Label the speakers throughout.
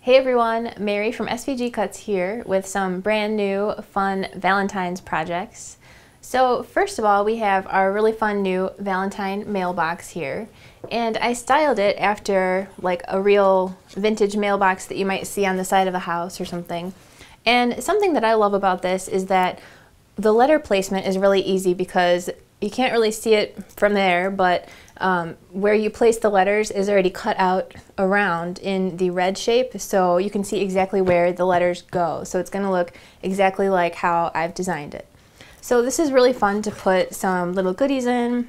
Speaker 1: Hey everyone, Mary from SVG Cuts here with some brand new fun Valentine's projects. So first of all, we have our really fun new Valentine mailbox here, and I styled it after like a real vintage mailbox that you might see on the side of a house or something. And something that I love about this is that the letter placement is really easy because you can't really see it from there, but where you place the letters is already cut out around in the red shape, so you can see exactly where the letters go. So it's going to look exactly like how I've designed it. So this is really fun to put some little goodies in.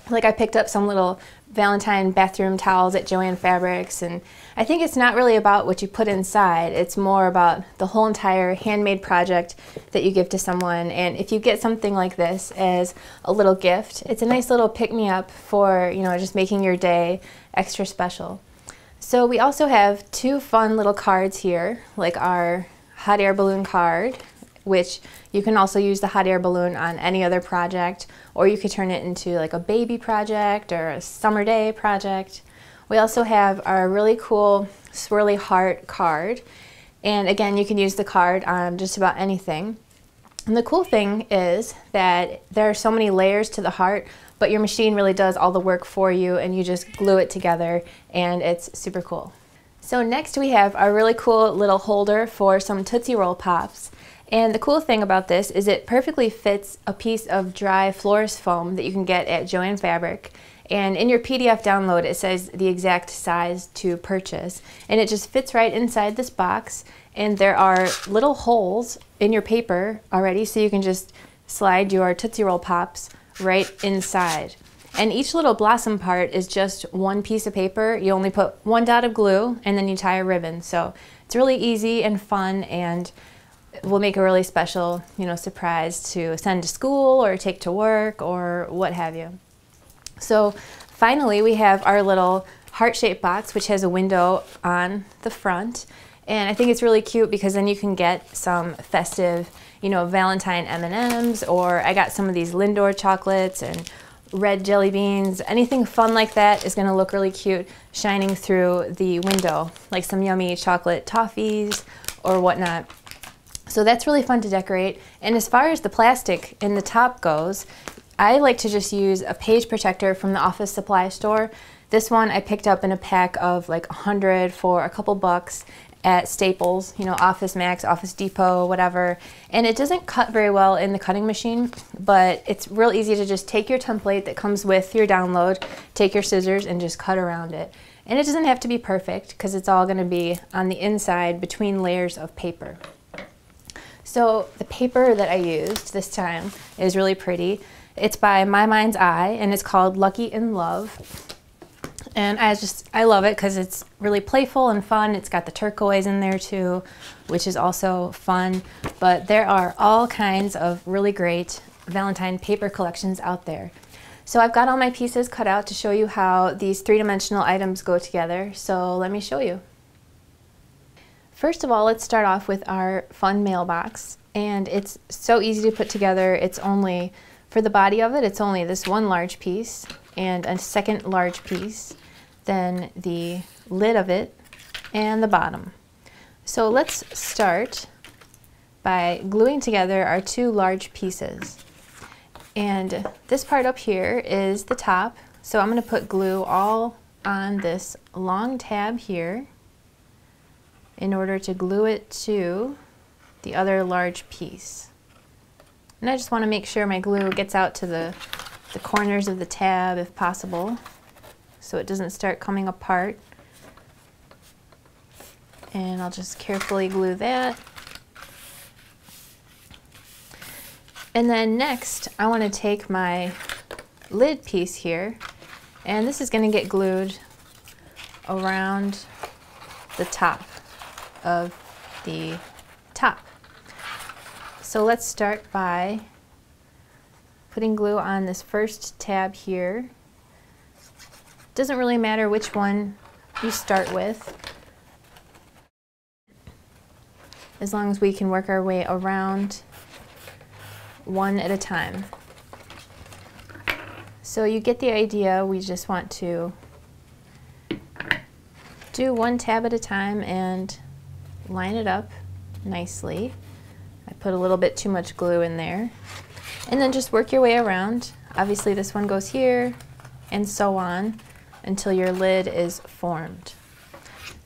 Speaker 1: Like I picked up some little Valentine bathroom towels at Joann Fabrics, and I think it's not really about what you put inside, it's more about the whole entire handmade project that you give to someone. And if you get something like this as a little gift, it's a nice little pick-me-up for, you know, just making your day extra special. So we also have two fun little cards here, like our hot air balloon card, which you can also use the hot air balloon on any other project, or you could turn it into like a baby project or a summer day project. We also have our really cool Swirly Heart Card, and again, you can use the card on just about anything. And the cool thing is that there are so many layers to the heart, but your machine really does all the work for you, and you just glue it together, and it's super cool. So next we have our really cool little holder for some Tootsie Roll Pops. And the cool thing about this is it perfectly fits a piece of dry Florist Foam that you can get at Joann Fabric. And in your PDF download, it says the exact size to purchase. And it just fits right inside this box. And there are little holes in your paper already, so you can just slide your Tootsie Roll Pops right inside. And each little blossom part is just one piece of paper. You only put one dot of glue, and then you tie a ribbon. So it's really easy and fun, and will make a really special, you know, surprise to send to school or take to work or what have you. So finally, we have our little heart-shaped box, which has a window on the front. And I think it's really cute because then you can get some festive, you know, Valentine M&Ms, or I got some of these Lindor chocolates and red jelly beans. Anything fun like that is going to look really cute shining through the window, like some yummy chocolate toffees or whatnot. So that's really fun to decorate. And as far as the plastic in the top goes, I like to just use a page protector from the office supply store. This one I picked up in a pack of like 100 for a couple bucks at Staples, you know, Office Max, Office Depot, whatever. And it doesn't cut very well in the cutting machine, but it's real easy to just take your template that comes with your download, take your scissors, and just cut around it. And it doesn't have to be perfect because it's all going to be on the inside between layers of paper. So the paper that I used this time is really pretty. It's by My Mind's Eye, and it's called Lucky in Love. And I love it because it's really playful and fun. It's got the turquoise in there too, which is also fun. But there are all kinds of really great Valentine paper collections out there. So I've got all my pieces cut out to show you how these three-dimensional items go together. So let me show you. First of all, let's start off with our fun mailbox, and it's so easy to put together. It's only, for the body of it, it's only this one large piece and a second large piece, then the lid of it, and the bottom. So let's start by gluing together our two large pieces. And this part up here is the top, so I'm going to put glue all on this long tab here in order to glue it to the other large piece. And I just want to make sure my glue gets out to the corners of the tab if possible, so it doesn't start coming apart. And I'll just carefully glue that. And then next, I want to take my lid piece here, and this is going to get glued around the top of the top. So let's start by putting glue on this first tab here. Doesn't really matter which one you start with, as long as we can work our way around one at a time. So you get the idea. We just want to do one tab at a time and line it up nicely. I put a little bit too much glue in there. And then just work your way around. Obviously this one goes here, and so on, until your lid is formed.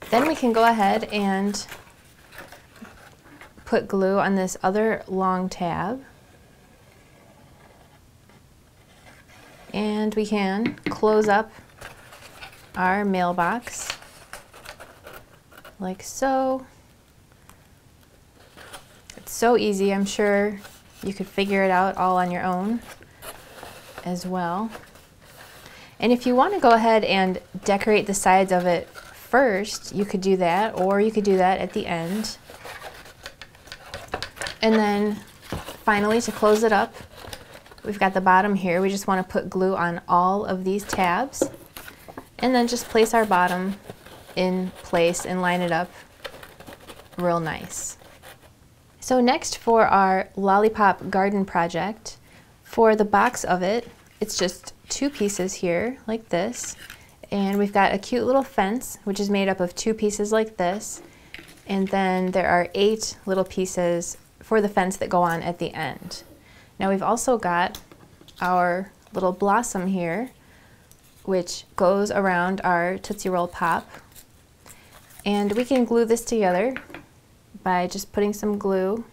Speaker 1: Then we can go ahead and put glue on this other long tab. And we can close up our mailbox like so. It's so easy. I'm sure you could figure it out all on your own as well. And if you want to go ahead and decorate the sides of it first, you could do that, or you could do that at the end. And then finally, to close it up, we've got the bottom here. We just want to put glue on all of these tabs, and then just place our bottom in place and line it up real nice. So next, for our Lollipop Garden Project, for the box of it, it's just two pieces here like this, and we've got a cute little fence which is made up of two pieces like this, and then there are 8 little pieces for the fence that go on at the end. Now we've also got our little blossom here, which goes around our Tootsie Roll Pop, and we can glue this together by just putting some glue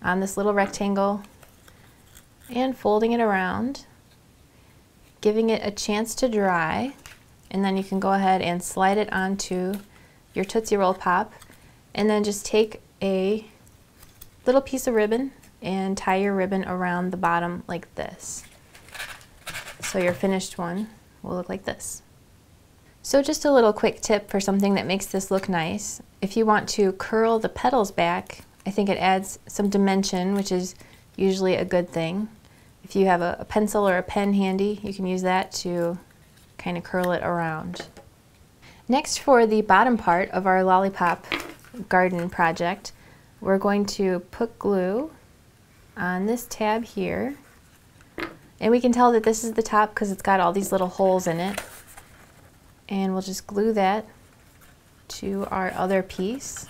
Speaker 1: on this little rectangle and folding it around, giving it a chance to dry, and then you can go ahead and slide it onto your Tootsie Roll Pop, and then just take a little piece of ribbon and tie your ribbon around the bottom like this. So your finished one will look like this. So just a little quick tip for something that makes this look nice. If you want to curl the petals back, I think it adds some dimension, which is usually a good thing. If you have a pencil or a pen handy, you can use that to kind of curl it around. Next, for the bottom part of our Lollipop Garden Project, we're going to put glue on this tab here. And we can tell that this is the top because it's got all these little holes in it. And we'll just glue that to our other piece.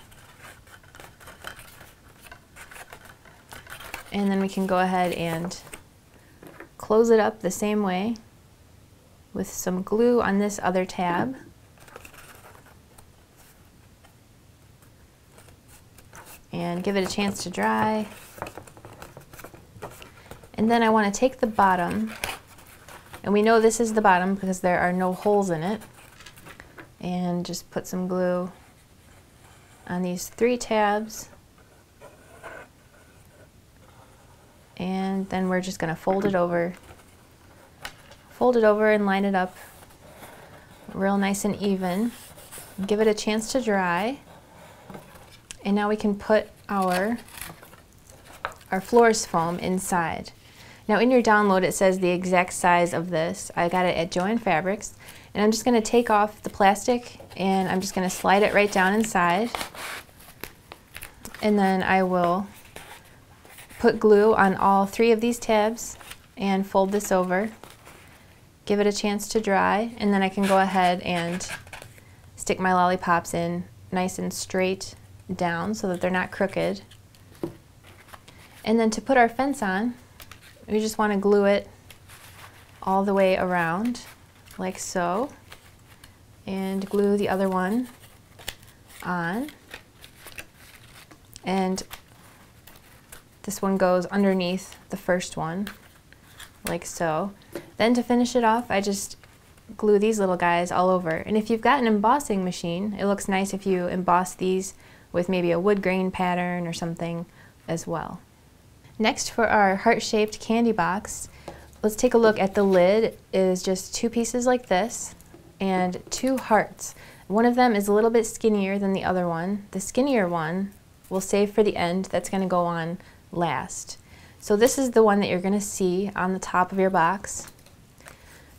Speaker 1: And then we can go ahead and close it up the same way with some glue on this other tab. And give it a chance to dry. And then I want to take the bottom, and we know this is the bottom because there are no holes in it, and just put some glue on these 3 tabs. And then we're just going to fold it over and line it up real nice and even. Give it a chance to dry. And now we can put our Florist Foam inside. Now in your download it says the exact size of this. I got it at Joann Fabrics, and I'm just going to take off the plastic and I'm just going to slide it right down inside, and then I will put glue on all 3 of these tabs and fold this over, give it a chance to dry, and then I can go ahead and stick my lollipops in nice and straight down so that they're not crooked. And then to put our fence on, we just want to glue it all the way around like so, and glue the other one on, and this one goes underneath the first one like so. Then to finish it off, I just glue these little guys all over. And if you've got an embossing machine, it looks nice if you emboss these with maybe a wood grain pattern or something as well. Next, for our heart-shaped candy box, let's take a look at the lid. It is just 2 pieces like this and 2 hearts. One of them is a little bit skinnier than the other one. The skinnier one we'll save for the end. That's going to go on last. So this is the one that you're going to see on the top of your box.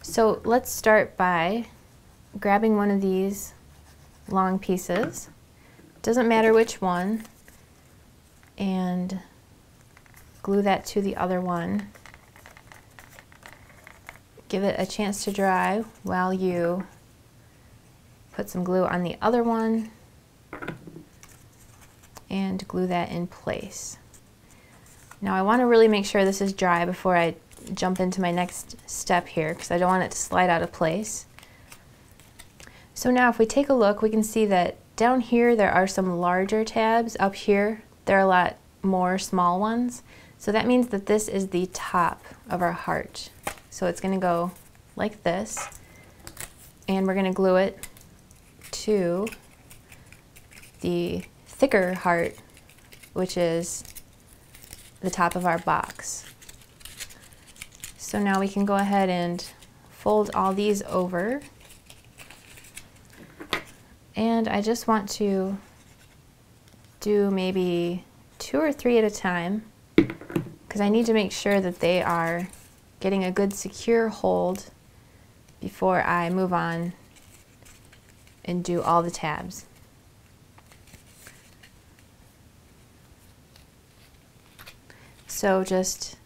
Speaker 1: So let's start by grabbing one of these long pieces. Doesn't matter which one, and glue that to the other one. Give it a chance to dry while you put some glue on the other one and glue that in place. Now I want to really make sure this is dry before I jump into my next step here, because I don't want it to slide out of place. So now if we take a look, we can see that down here there are some larger tabs. Up here there are a lot more small ones. So that means that this is the top of our heart. So it's going to go like this, and we're going to glue it to the thicker heart, which is the top of our box. So now we can go ahead and fold all these over. And I just want to do maybe 2 or 3 at a time, because I need to make sure that they are getting a good secure hold before I move on and do all the tabs. So just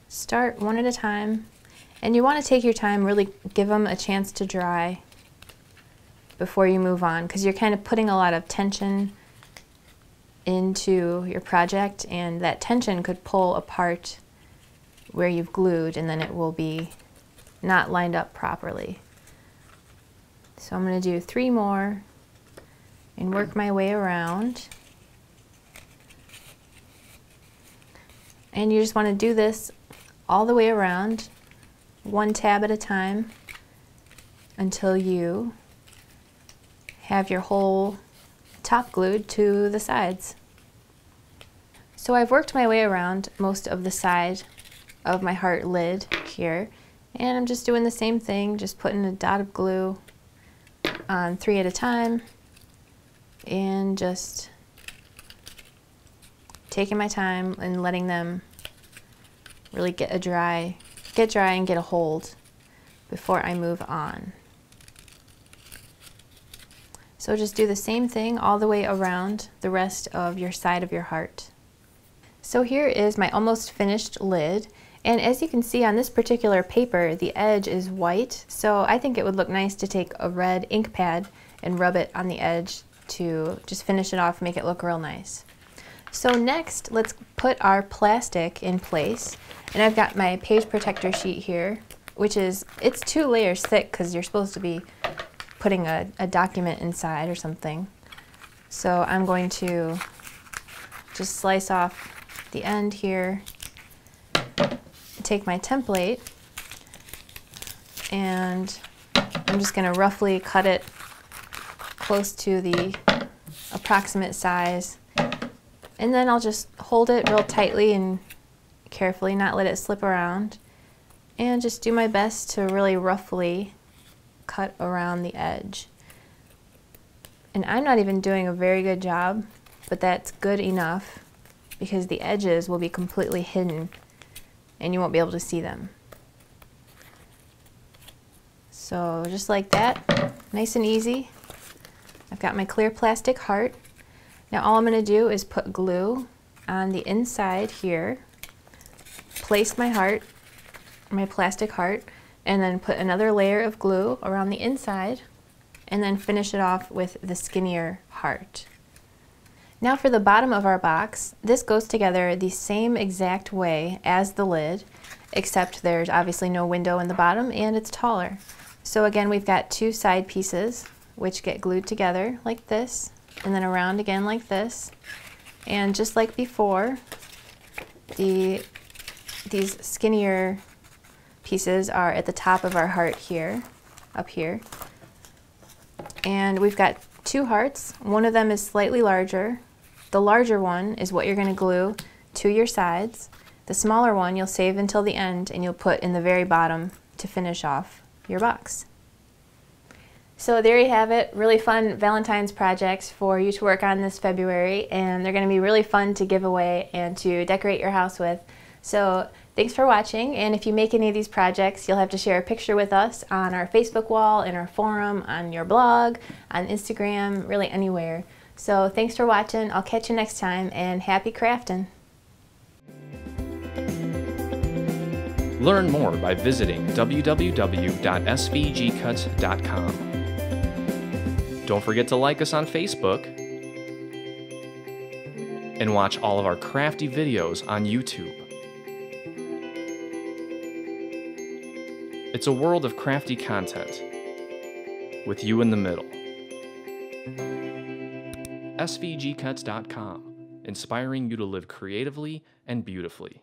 Speaker 1: start one at a time, and you want to take your time, really give them a chance to dry before you move on, because you're kind of putting a lot of tension into your project, and that tension could pull apart where you've glued, and then it will be not lined up properly. So I'm going to do 3 more and work my way around. And you just want to do this all the way around, 1 tab at a time, until you have your whole top glued to the sides. So I've worked my way around most of the side of my heart lid here, and I'm just doing the same thing, just putting a dot of glue on 3 at a time, and just taking my time and letting them really get dry and get a hold before I move on. So just do the same thing all the way around the rest of your side of your heart. So here is my almost finished lid, and as you can see on this particular paper, the edge is white, so I think it would look nice to take a red ink pad and rub it on the edge to just finish it off, make it look real nice. So next, let's put our plastic in place, and I've got my page protector sheet here, which is, it's 2 layers thick because you're supposed to be putting a document inside or something. So I'm going to just slice off the end here, take my template, and I'm just going to roughly cut it close to the approximate size, and then I'll just hold it real tightly and carefully, not let it slip around, and just do my best to really roughly cut around the edge. And I'm not even doing a very good job, but that's good enough because the edges will be completely hidden and you won't be able to see them. So just like that, nice and easy. I've got my clear plastic heart. Now all I'm going to do is put glue on the inside here, place my heart, my plastic heart, and then put another layer of glue around the inside, and then finish it off with the skinnier heart. Now for the bottom of our box, this goes together the same exact way as the lid, except there's obviously no window in the bottom and it's taller. So again, we've got 2 side pieces which get glued together like this, and then around again like this. And just like before, these skinnier pieces are at the top of our heart here, up here. And we've got 2 hearts. One of them is slightly larger. The larger one is what you're going to glue to your sides. The smaller one you'll save until the end and you'll put in the very bottom to finish off your box. So there you have it, really fun Valentine's projects for you to work on this February, and they're going to be really fun to give away and to decorate your house with. So thanks for watching, and if you make any of these projects, you'll have to share a picture with us on our Facebook wall, in our forum, on your blog, on Instagram, really anywhere. So thanks for watching, I'll catch you next time, and happy crafting!
Speaker 2: Learn more by visiting www.svgcuts.com. Don't forget to like us on Facebook and watch all of our crafty videos on YouTube. It's a world of crafty content with you in the middle. SVGcuts.com, inspiring you to live creatively and beautifully.